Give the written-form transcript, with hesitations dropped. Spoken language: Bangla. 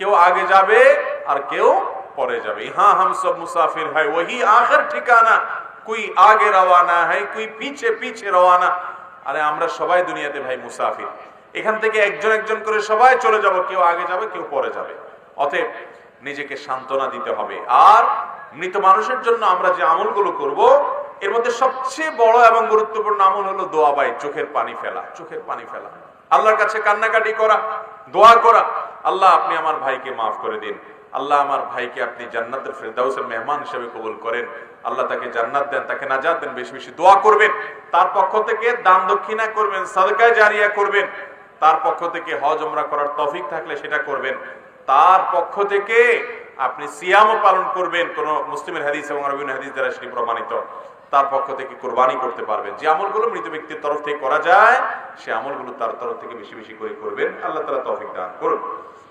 কেউ আগে যাবে আর কেউ পরে যাবে। হ্যাঁ হাম সব মুসাফির হয়, ওহি আখের ঠিকানা, কুই আগে রওয়ানা হয়, কুই পিছে পিছে রওয়ানা। আরে আমরা সবাই দুনিয়াতে ভাই মুসাফির, এখান থেকে একজন একজন করে সবাই চলে যাব, কেউ আগে যাবে কেউ পরে যাবে। অতএব নিজেকে সান্ত্বনা দিতে হবে। আর মৃত মানুষের জন্য আমরা যে আমলগুলো করব, এর মধ্যে সবচেয়ে বড় এবং গুরুত্বপূর্ণ আমল হলো দোয়া বাই, চোখের পানি ফেলা, চোখের পানি ফেলা, আল্লাহর কাছে কান্নাকাটি করা, দোয়া করা, আল্লাহ আপনি আমার ভাইকে মাফ করে দিন, আল্লাহ আমার ভাইকে আপনি জান্নাতুল ফেরদাউসের মেহমান হিসেবে কবুল করেন, আল্লাহ তাকে জান্নাত দেন, তাকে নাজাত দেন। বেশি বেশি দোয়া করবেন, তার পক্ষ থেকে দান দক্ষিণা করবেন, সাদকায়ে জারিয়া করবেন, তার পক্ষ থেকে হজ উমরা করার তৌফিক থাকলে সেটা করবেন, তার পক্ষ থেকে আপনি সিয়ামও পালন করবেন, কোন মুসলিমের হাদিস এবং আরবি হাদিস দ্বারা সেটি প্রমাণিত, তার পক্ষ থেকে কুরবানি করতে পারবেন। যে আমলগুলো মৃত ব্যক্তির তরফ থেকে করা যায়, সে আমলগুলো তার তরফ থেকে বেশি বেশি করে করবেন। আল্লাহ তাআলা তৌফিক দান করুন।